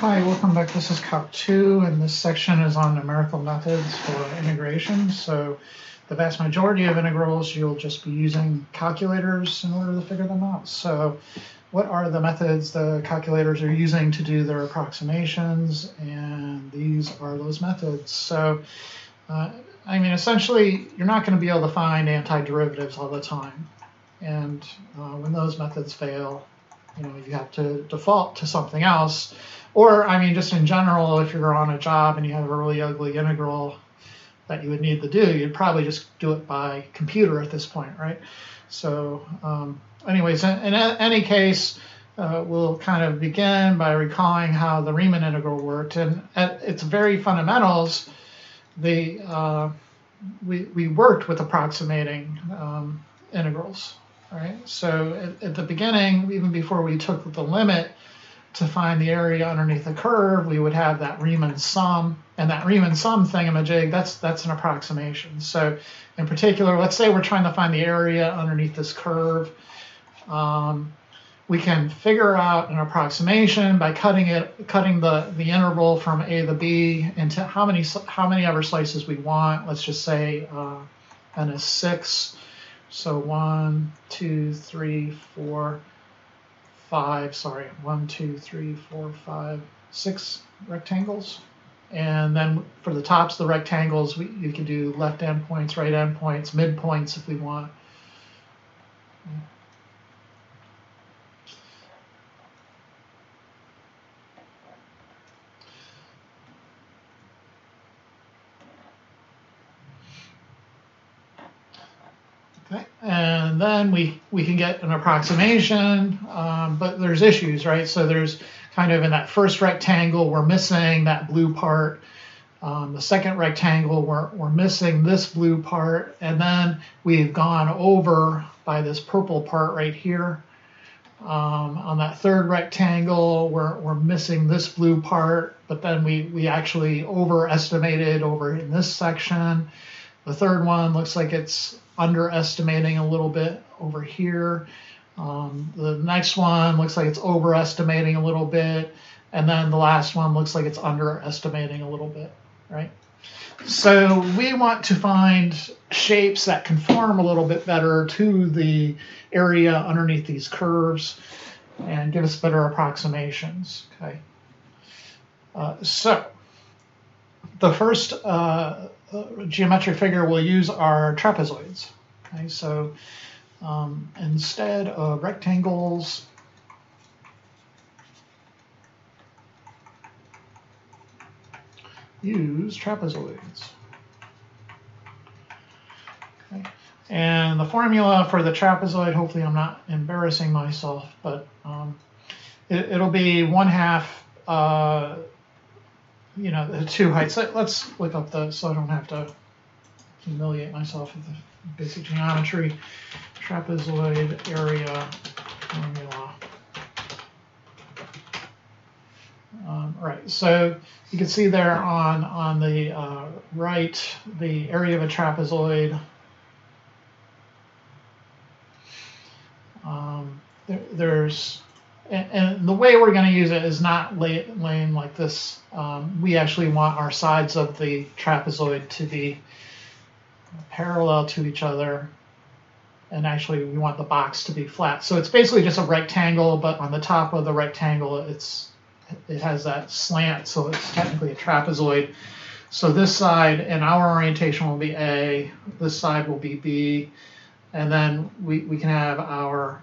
Hi, welcome back. This is Calc 2, and this section is on numerical methods for integration. So the vast majority of integrals, you'll just be using calculators in order to figure them out. So what are the methods the calculators are using to do their approximations? And these are those methods. So, essentially, you're not going to be able to find antiderivatives all the time. And when those methods fail, you have to default to something else. Or, just in general, if you're on a job and you have a really ugly integral that you would need to do, you'd probably just do it by computer at this point, right? So anyways, in any case, we'll kind of begin by recalling how the Riemann integral worked. And at its very fundamentals, we worked with approximating integrals, right? So at the beginning, even before we took the limit, to find the area underneath the curve, we would have that Riemann sum, and that Riemann sum thingamajig, that's an approximation. So in particular, let's say we're trying to find the area underneath this curve. We can figure out an approximation by cutting the interval from A to B into how many ever slices we want. Let's just say n is 6. So 1, 2, 3, 4, 5, 6 rectangles. And then for the tops of the rectangles, you can do left endpoints, right endpoints, midpoints if we want. Okay, and then we can get an approximation, but there's issues, right? So there's kind of in that first rectangle, we're missing that blue part. The second rectangle, we're missing this blue part, and then we've gone over by this purple part right here. On that third rectangle, we're missing this blue part, but then we actually overestimated over in this section. The third one looks like it's underestimating a little bit over here. The next one looks like it's overestimating a little bit. And then the last one looks like it's underestimating a little bit, right? So we want to find shapes that conform a little bit better to the area underneath these curves and give us better approximations, okay? So the first geometric figure we'll use are trapezoids. Okay, so instead of rectangles, use trapezoids. Okay. And the formula for the trapezoid, hopefully I'm not embarrassing myself, but it'll be 1/2 the two heights. Let's look up so I don't have to humiliate myself with the basic geometry. Trapezoid area formula. Right, so you can see there on the right, the area of a trapezoid. And the way we're going to use it is not laying like this. We actually want our sides of the trapezoid to be parallel to each other. And actually, we want the box to be flat. So it's basically just a rectangle, but on the top of the rectangle, it has that slant, so it's technically a trapezoid. So this side in our orientation will be A, this side will be B, and then we can have our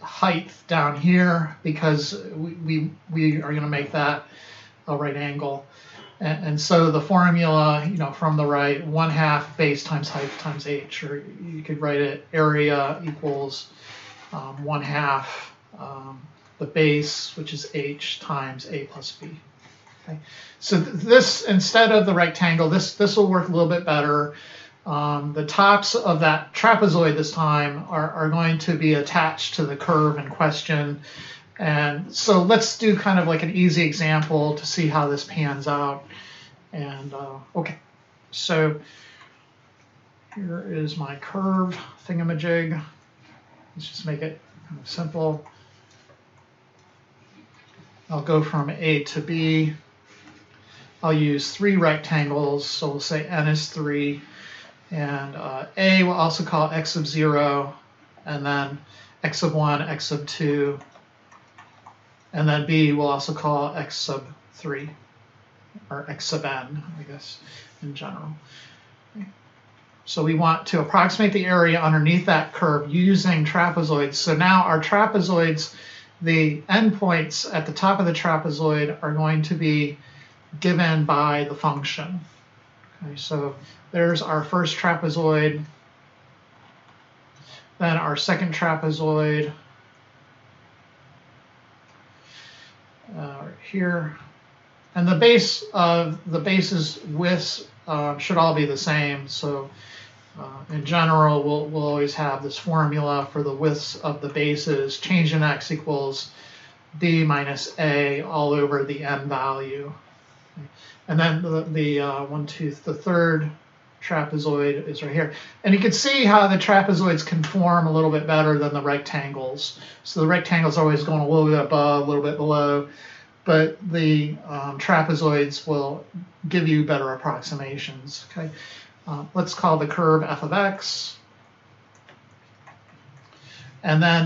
height down here because we are going to make that a right angle. And so the formula, from the right, 1/2 base times height times h, or you could write it area equals 1/2 the base, which is h, times a plus b. Okay. So this, instead of the rectangle, this will work a little bit better. The tops of that trapezoid this time are going to be attached to the curve in question. And so let's do kind of like an easy example to see how this pans out. And okay, so here is my curve thingamajig. Let's just make it kind of simple. I'll go from A to B. I'll use 3 rectangles, so we'll say n is 3. And A we'll also call x sub 0, and then x sub 1, x sub 2, and then B we'll also call x sub 3, or x sub n, I guess, in general. So we want to approximate the area underneath that curve using trapezoids. So now our trapezoids, the endpoints at the top of the trapezoid are going to be given by the function. Okay, so there's our first trapezoid, then our second trapezoid right here, and the base's widths should all be the same. So in general, we'll always have this formula for the widths of the bases. Change in x equals b minus a all over the n value. And then the third trapezoid is right here. And you can see how the trapezoids can form a little bit better than the rectangles. So the rectangles are always going a little bit above, a little bit below, but the trapezoids will give you better approximations. Okay, let's call the curve f of x. And then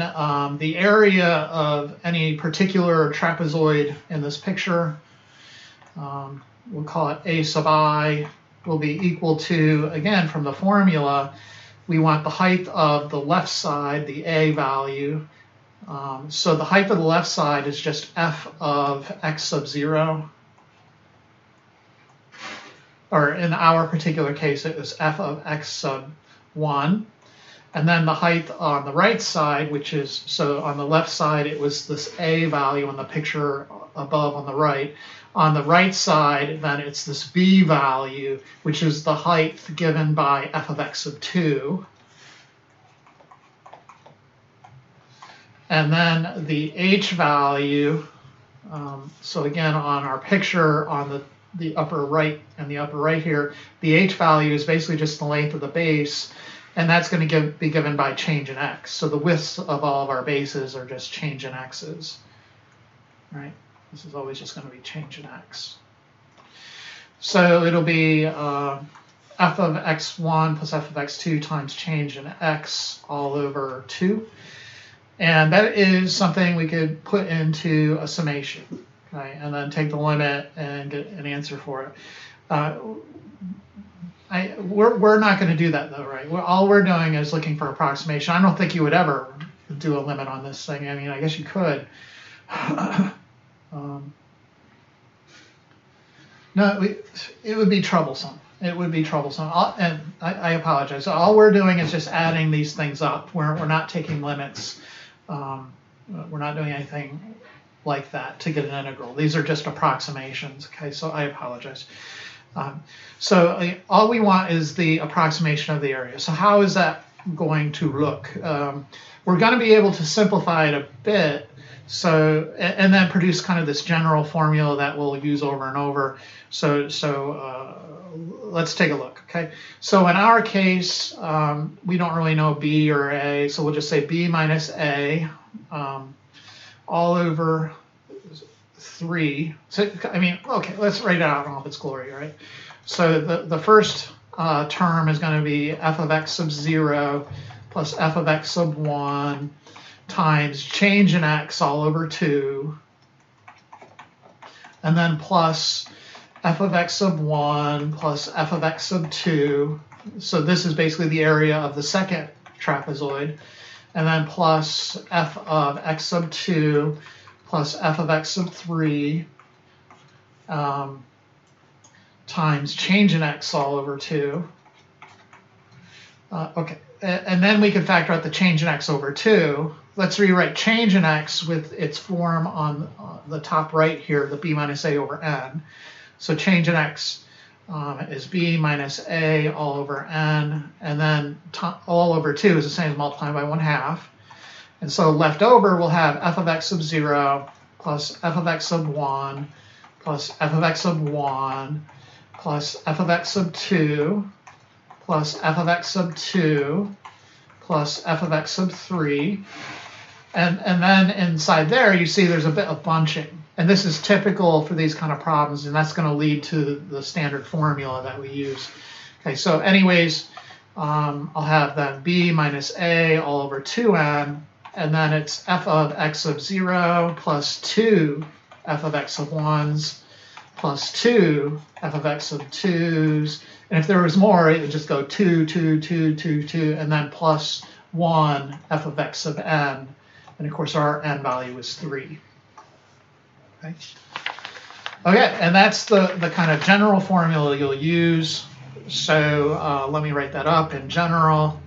the area of any particular trapezoid in this picture, we'll call it a sub I, will be equal to, again, from the formula, we want the height of the left side, the a value. So the height of the left side is just f of x sub 0. Or in our particular case, it was f of x sub 1. And then the height on the right side, which is, so on the left side, it was this a value in the picture above on the right. On the right side, then it's this b value, which is the height given by f of x sub 2. And then the h value, so again, on our picture on the upper right and the upper right here, the h value is basically just the length of the base, and that's going to be given by change in x. So the widths of all of our bases are just change in x's, right? This is always just going to be change in x. So it'll be f of x1 plus f of x2 times change in x all over 2. And that is something we could put into a summation, okay, and then take the limit and get an answer for it. We're not going to do that though, right? All we're doing is looking for approximation. I don't think you would ever do a limit on this thing. I mean, I guess you could. No, it would be troublesome. It would be troublesome. And I apologize. So all we're doing is just adding these things up. We're not taking limits. We're not doing anything like that to get an integral. These are just approximations. Okay, so I apologize. So all we want is the approximation of the area. So how is that going to look? We're going to be able to simplify it a bit. So, and then produce kind of this general formula that we'll use over and over. So let's take a look, okay? So in our case, we don't really know B or A, so we'll just say B minus A all over 3. So, I mean, okay, let's write it out in all of its glory, right? So the first term is going to be f of x sub 0 plus f of x sub 1 times change in x all over 2, and then plus f of x sub 1 plus f of x sub 2. So this is basically the area of the second trapezoid, and then plus f of x sub 2 plus f of x sub 3 times change in x all over 2. Okay, and then we can factor out the change in x over 2. Let's rewrite change in x with its form on the top right here, the b minus a over n. So change in x is b minus a all over n, and then all over 2 is the same as multiplying by 1/2. And so left over, we'll have f of x sub 0 plus f of x sub 1 plus f of x sub 1 plus f of x sub 2 plus f of x sub 2 plus f of x sub 3. And then inside there, you see there's a bit of bunching. And this is typical for these kind of problems, and that's going to lead to the standard formula that we use. Okay, so anyways, I'll have then b minus a all over 2n, and then it's f of x of 0 plus 2 f of x of 1s plus 2 f of x of 2s. And if there was more, it would just go 2, 2, 2, 2, 2, and then plus 1 f of x of n. And of course, our n value is 3. Okay. Okay, and that's the kind of general formula you'll use. So let me write that up. In general,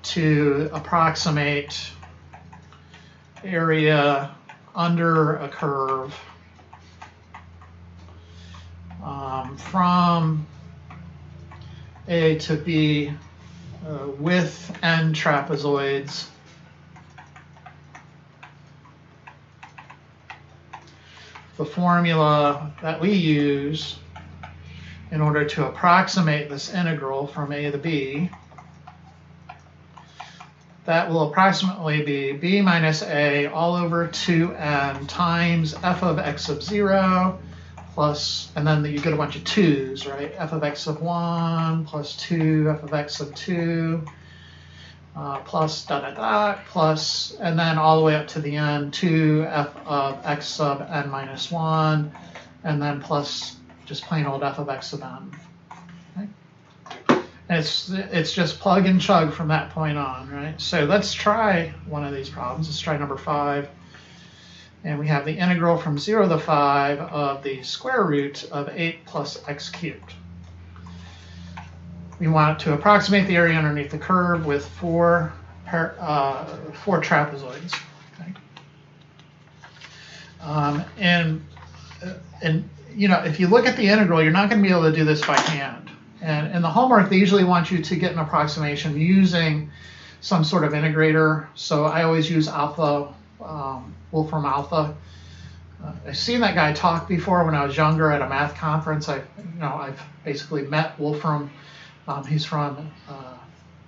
to approximate area under a curve from A to B with n trapezoids, the formula that we use in order to approximate this integral from A to B, that will approximately be b minus a all over 2n times f of x of 0 plus, and then you get a bunch of 2's, right? F of x of 1 plus 2 f of x of 2 plus dot dot dot plus, and then all the way up to the end 2 f of x sub n minus 1, and then plus just plain old f of x of n. Okay? And it's just plug and chug from that point on, right? So let's try one of these problems. Let's try number 5. And we have the integral from 0 to 5 of the square root of 8 plus x cubed. We want to approximate the area underneath the curve with four trapezoids. Okay? And you know, if you look at the integral, you're not going to be able to do this by hand. And in the homework, they usually want you to get an approximation using some sort of integrator. So I always use alpha, Wolfram Alpha. I've seen that guy talk before when I was younger at a math conference. I've basically met Wolfram. He's from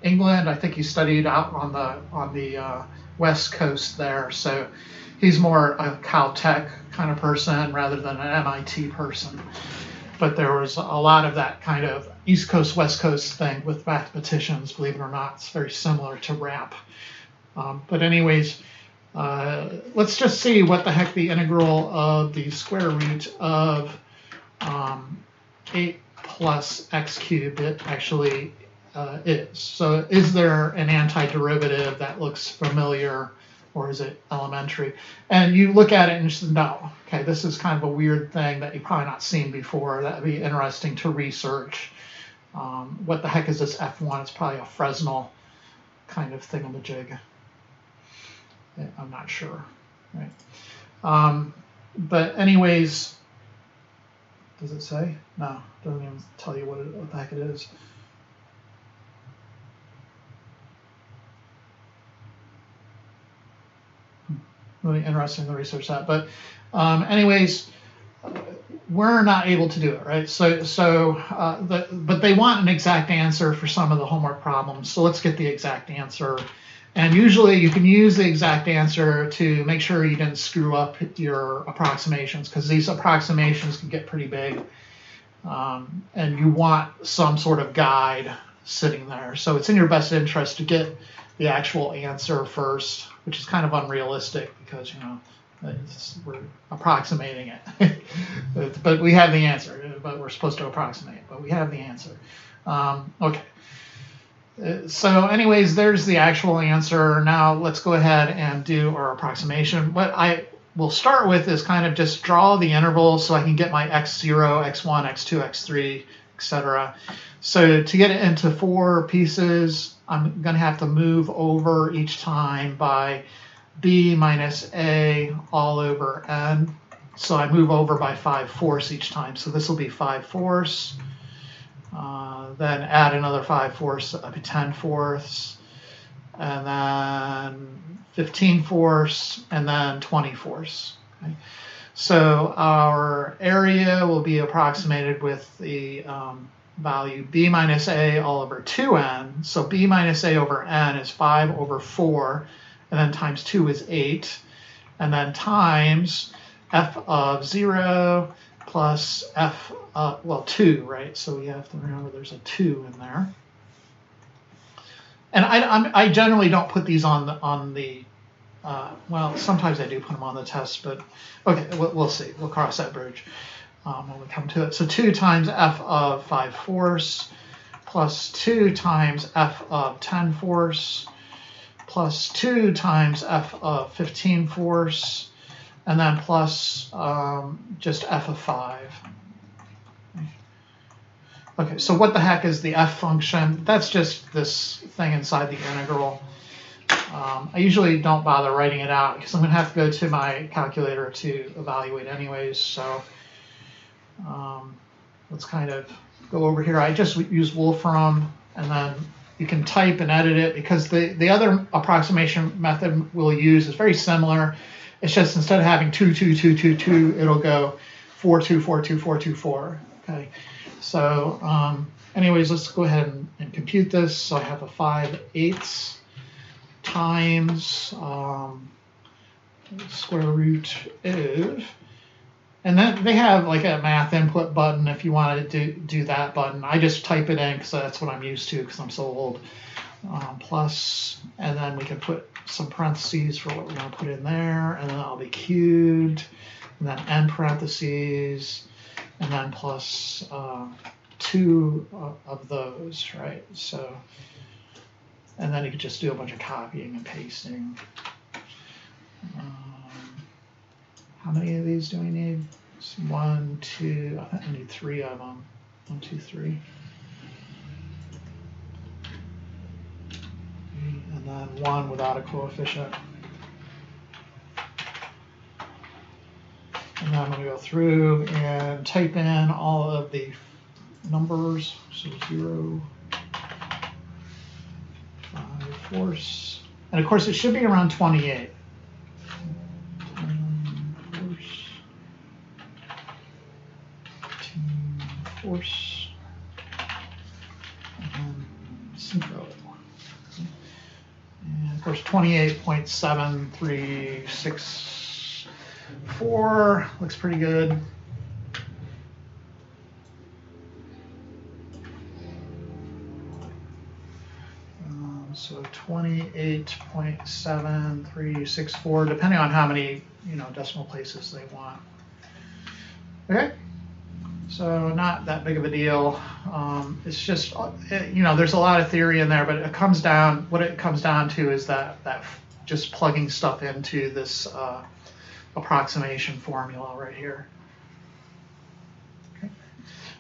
England. I think he studied out on the West Coast there. So he's more a Caltech kind of person rather than an MIT person. But there was a lot of that kind of East Coast, West Coast thing with mathematicians, believe it or not. It's very similar to RAP. But anyways, let's just see what the heck the integral of the square root of 8 plus x cubed it actually is. So is there an antiderivative that looks familiar, or is it elementary? And you look at it and you say, no, okay, this is kind of a weird thing that you've probably not seen before. That would be interesting to research. What the heck is this F1? It's probably a Fresnel kind of thingamajig. I'm not sure, right? But anyways, does it say? No, it doesn't even tell you what the heck it is. Really interesting to research that. But anyways, we're not able to do it, right? But they want an exact answer for some of the homework problems. So let's get the exact answer. And usually you can use the exact answer to make sure you didn't screw up your approximations, because these approximations can get pretty big. And you want some sort of guide sitting there. So it's in your best interest to get the actual answer first, which is kind of unrealistic because, you know, we're approximating it. But we have the answer, but we're supposed to approximate, but we have the answer. Okay. So anyways, there's the actual answer. Now let's go ahead and do our approximation. What I will start with is kind of just draw the intervals so I can get my x0, x1, x2, x3, etc. So to get it into 4 pieces, I'm going to have to move over each time by b minus a all over n. So I move over by 5/4 each time. So this will be 5/4. Then add another 5/4, that'll be 10/4, and then 15/4, and then 20/4. Okay? So our area will be approximated with the value b minus a all over 2n. So b minus a over n is 5/4, and then times 2 is 8. and then times f of 0 plus f, well, 2, right? So we have to remember there's a 2 in there. And I generally don't put these on the well, sometimes I do put them on the test, but okay, we'll see. We'll cross that bridge when we come to it. So 2 times f of 5/4 plus 2 times f of 10/4 plus 2 times f of 15/4, and then plus just f of 5. Okay, so what the heck is the f function? That's just this thing inside the integral. I usually don't bother writing it out because I'm going to have to go to my calculator to evaluate anyways. So let's kind of go over here. I just use Wolfram, and then you can type and edit it because the other approximation method we'll use is very similar. It's just instead of having 2, 2, 2, 2, 2, it'll go 4, 2, 4, 2, 4, 2, 4. Okay. So anyways, let's go ahead and compute this. So I have a 5/8 times square root of, and then they have like a math input button if you wanted to do that button. I just type it in because that's what I'm used to because I'm so old. Plus, and then we can put some parentheses for what we're going to put in there, and then that'll be cubed, and then end parentheses, and then plus 2 of those, right? So, and then you could just do a bunch of copying and pasting. How many of these do we need? 1, 2, I think I need 3 of them. 1, 2, 3. And then 1 without a coefficient. And then I'm going to go through and type in all of the numbers. So 0, 5/4. And of course, it should be around 28. 15/4. And 0. And of course, 28.7364 looks pretty good. So 28.7364, depending on how many decimal places they want. Okay, so not that big of a deal. It's just there's a lot of theory in there, but it comes down. What it comes down to is that just plugging stuff into this approximation formula right here.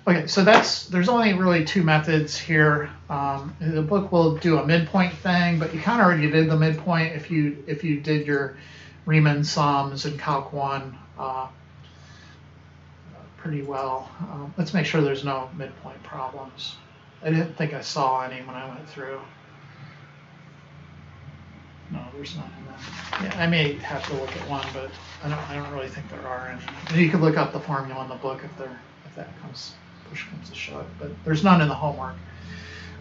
Okay, so there's only really 2 methods here. The book will do a midpoint thing, but you kind of already did the midpoint if you did your Riemann sums in Calc 1 pretty well. Let's make sure there's no midpoint problems. I didn't think I saw any when I went through. No, there's none in that. Yeah, I may have to look at one, but I don't really think there are any. And you can look up the formula in the book if that push comes to shove, but there's none in the homework.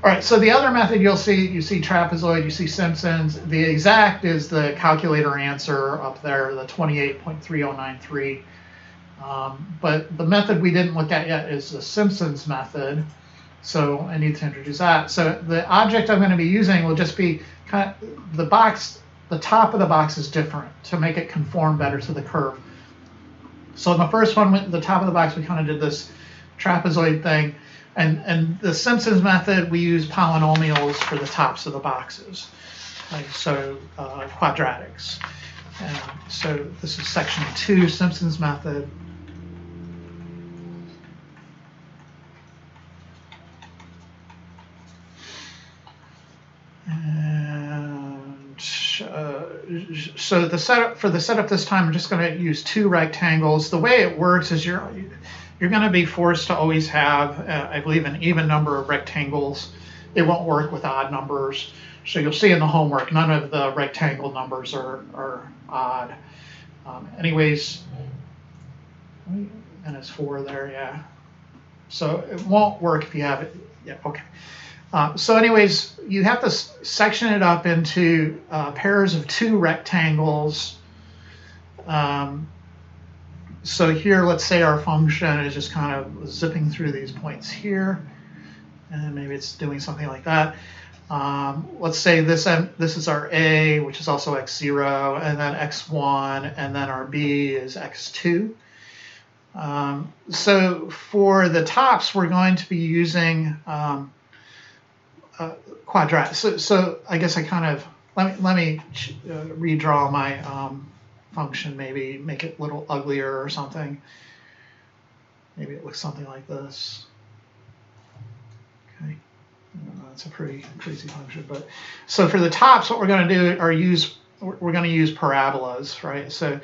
All right, so the other method you see trapezoid, you see Simpsons. The exact is the calculator answer up there, the 28.3093. But the method we didn't look at yet is the Simpsons method, so I need to introduce that. So the object I'm going to be using will just be kind of the top of the box is different to make it conform better to the curve. So in the first one, the top of the box, we kind of did this trapezoid thing, and the Simpsons method, we use polynomials for the tops of the boxes, so quadratics. And so this is section 2, Simpsons method. And so the setup this time, I'm just going to use 2 rectangles. The way it works is you're going to be forced to always have, I believe, an even number of rectangles. It won't work with odd numbers. So you'll see in the homework, none of the rectangle numbers are odd. Anyways, and it's 4 there, yeah. So it won't work if you have it, yeah, okay. So anyways, you have to section it up into pairs of 2 rectangles So here, let's say our function is just kind of zipping through these points here, and maybe it's doing something like that. Let's say this is our a, which is also x0, and then x1, and then our b is x2. So for the tops, we're going to be using quadratic. So I guess I kind of let me redraw my function, maybe make it a little uglier or something. Maybe it looks something like this. Okay, that's a pretty crazy function. But so for the tops, what we're going to do are we're going to use parabolas, right? So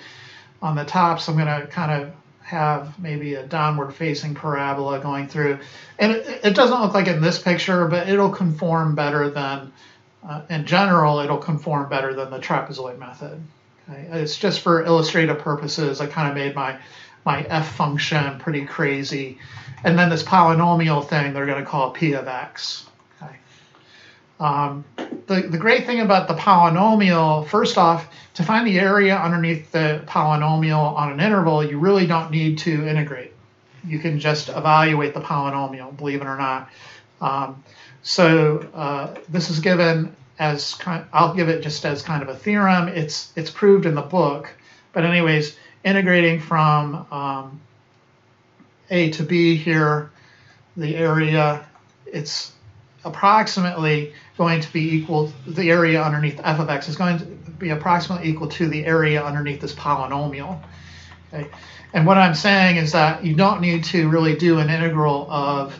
on the tops, I'm going to kind of have maybe a downward facing parabola going through, and it doesn't look like it in this picture, but it'll conform better than in general, it'll conform better than the trapezoid method. Okay? It's just for illustrative purposes. I kind of made my f function pretty crazy. And then this polynomial thing, they're going to call p of x. Okay? The great thing about the polynomial, first off, to find the area underneath the polynomial on an interval, you really don't need to integrate. You can just evaluate the polynomial, believe it or not. This is given as I'll give it just as kind of a theorem. It's proved in the book, but anyways, integrating from a to b here, the area, it's approximately going to be equal. The area underneath f of x is going to be approximately equal to the area underneath this polynomial. Okay, and what I'm saying is that you don't need to really do an integral of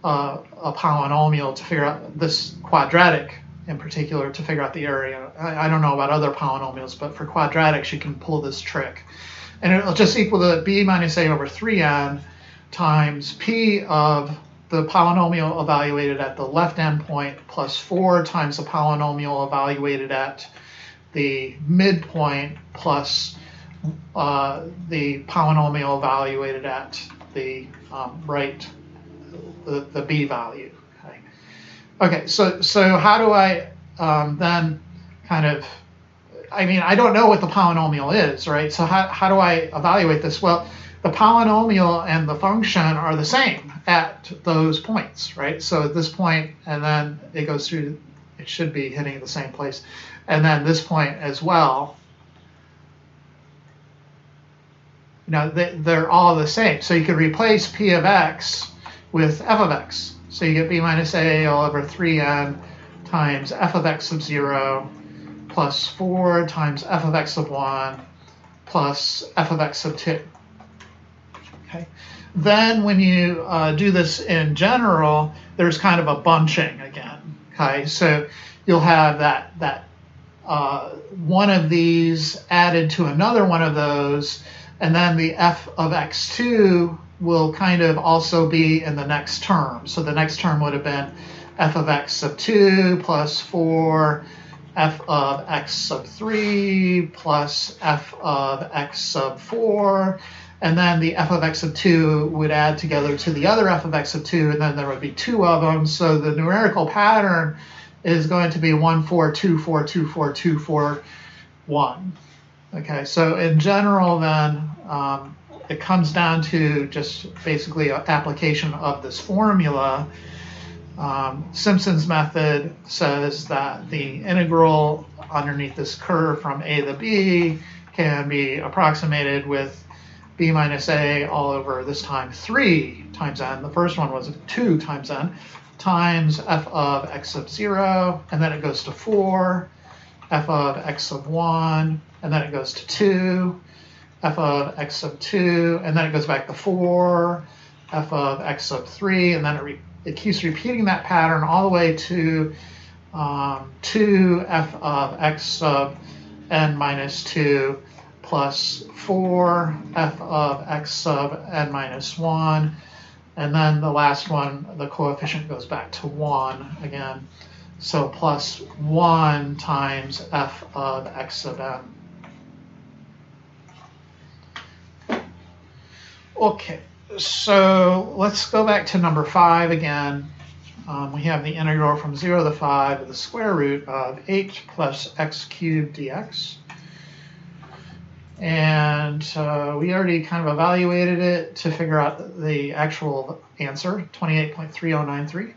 a polynomial to figure out this quadratic in particular to figure out the area. I don't know about other polynomials, but for quadratics you can pull this trick, and it'll just equal to b minus a over 3n times p of the polynomial evaluated at the left endpoint plus 4 times the polynomial evaluated at the midpoint plus the polynomial evaluated at the right, the b value. Okay, so how do I then kind of, I mean, I don't know what the polynomial is, right? So how do I evaluate this? Well, the polynomial and the function are the same at those points, right? So at this point, and then it goes through, it should be hitting the same place. And then this point as well. You know, they're all the same. So you could replace p of x with f of x. So you get b minus a all over 3n times f of x sub 0 plus 4 times f of x sub 1 plus f of x sub 2. Okay. Then when you do this in general, there's kind of a bunching again. Okay, so you'll have that one of these added to another one of those, and then the f of x2 will kind of also be in the next term. So the next term would have been f of x sub 2 plus 4 f of x sub 3 plus f of x sub 4. And then the f of x sub 2 would add together to the other f of x sub 2, and then there would be 2 of them. So the numerical pattern is going to be 1, 4, 2, 4, 2, 4, 2, 4, 1. Okay, so in general then, it comes down to just basically an application of this formula. Simpson's method says that the integral underneath this curve from a to b can be approximated with b minus a all over this time 3 times n. The first one was 2 times n times f of x sub 0, and then it goes to 4, f of x sub 1, and then it goes to 2, f of x sub 2, and then it goes back to 4, f of x sub 3, and then it keeps repeating that pattern all the way to 2 f of x sub n minus 2 plus 4 f of x sub n minus 1, and then the last one, the coefficient goes back to 1 again, so plus 1 times f of x sub n. Okay, so let's go back to number 5 again. We have the integral from 0 to 5 of the square root of h plus x cubed dx. And And we already kind of evaluated it to figure out the actual answer, 28.3093.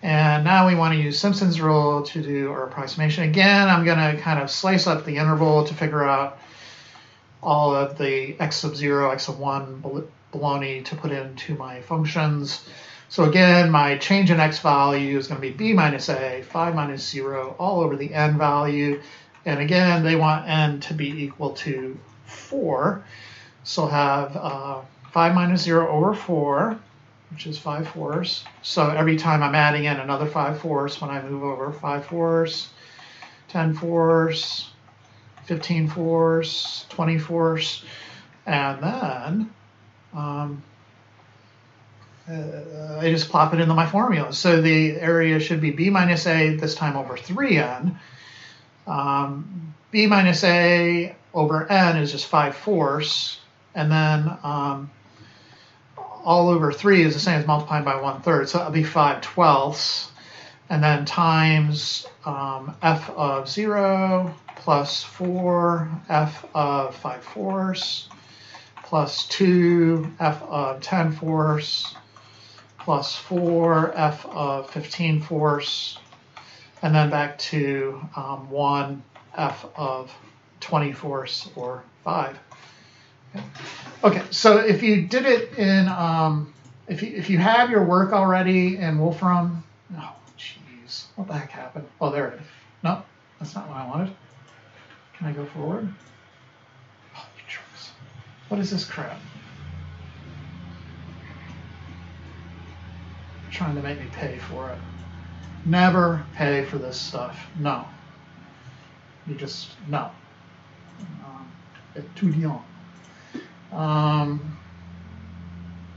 And now we want to use Simpson's rule to do our approximation. Again, I'm going to kind of slice up the interval to figure out all of the x sub 0, x sub 1 baloney to put into my functions. So again, my change in x value is going to be b minus a, 5 minus 0, all over the n value. And again, they want n to be equal to 4. So I'll have 5 minus 0 over 4, which is 5 fourths. So every time I'm adding in another 5 fourths when I move over, 5 fourths, 10 fourths, 15 fourths, 20 fourths, and then I just plop it into my formula. So the area should be b minus a, this time over 3n. B minus a over n is just 5 fourths, and then all over 3 is the same as multiplying by 1/3, so that'll be 5 twelfths, and then times f of 0 plus 4 f of 5 fourths plus 2 f of 10 fourths plus 4 f of 15 fourths, and then back to 1 f of 20 fourths, or 5. Okay, so if you did it in, if you have your work already in Wolfram, oh, jeez, what the heck happened? Oh, there it is. No, that's not what I wanted. Can I go forward? Oh, you jerks. What is this crap? Trying to make me pay for it. Never pay for this stuff. No. You just, no. Étudiant. Well,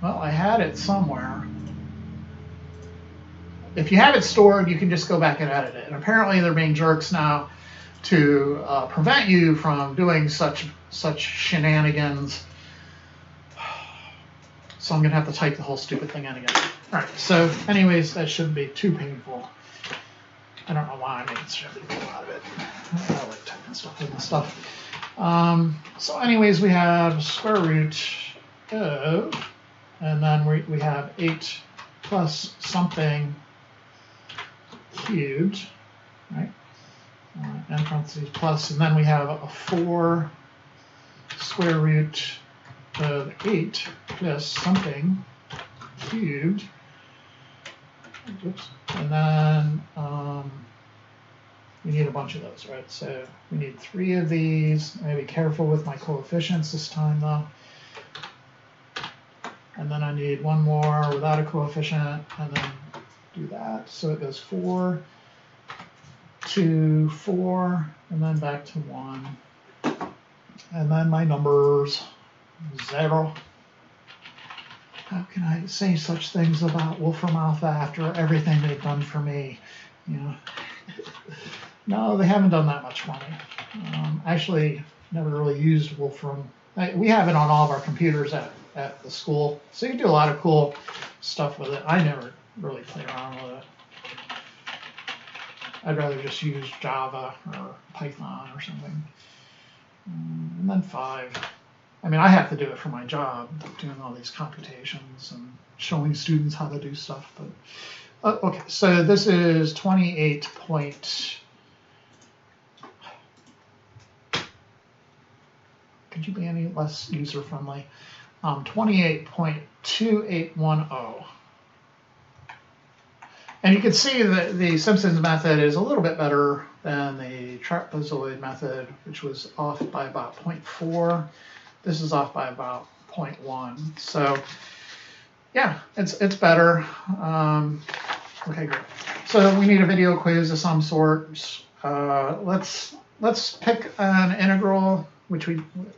I had it somewhere. If you have it stored, you can just go back and edit it. And apparently they're being jerks now to prevent you from doing such shenanigans. So I'm gonna have to type the whole stupid thing in again. All right, so anyways, that shouldn't be too painful. I don't know why I'm making such a big deal out of it. I like typing stuff in and stuff. So anyways, we have square root of, and then we have 8 plus something cubed, right? And parentheses plus, and then we have a 4 square root of 8 plus something cubed. Oops. And then we need a bunch of those, right? So we need 3 of these. I gotta be careful with my coefficients this time, though. And then I need 1 more without a coefficient, and then do that. So it goes 4 to 4, and then back to 1. And then my numbers, 0. How can I say such things about Wolfram Alpha after everything they've done for me? You know, no, they haven't done that much for me. Actually, never really used Wolfram. We have it on all of our computers at the school, so you can do a lot of cool stuff with it. I never really play around with it. I'd rather just use Java or Python or something. And then 5. I mean, I have to do it for my job, doing all these computations and showing students how to do stuff. But okay, so this is 28 point. Could you be any less user-friendly? 28.2810. And you can see that the Simpsons method is a little bit better than the trapezoid method, which was off by about 0.4. This is off by about 0.1. So yeah, it's better. Okay, great. So we need a video quiz of some sort. Let's pick an integral, which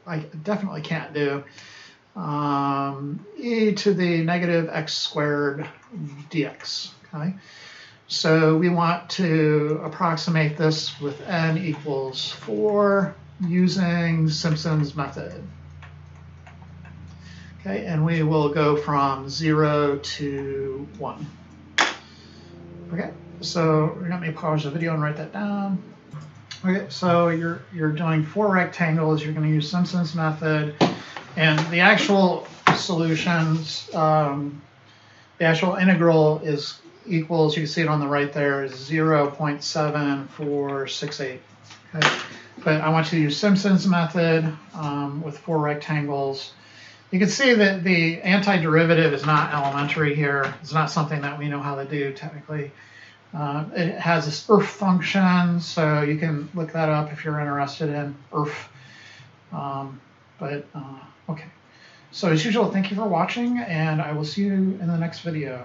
I definitely can't do. E to the negative x squared dx. Okay. So we want to approximate this with n equals 4 using Simpson's method. Okay, and we will go from 0 to 1. Okay, so let me pause the video and write that down. Okay, so you're doing 4 rectangles. You're going to use Simpson's method, and the actual solutions, the actual integral is equals. You can see it on the right there is 0.7468. Okay, but I want you to use Simpson's method with 4 rectangles. You can see that the antiderivative is not elementary here. It's not something that we know how to do technically. It has this ERF function, so you can look that up if you're interested in ERF. Okay. So as usual, thank you for watching, and I will see you in the next video.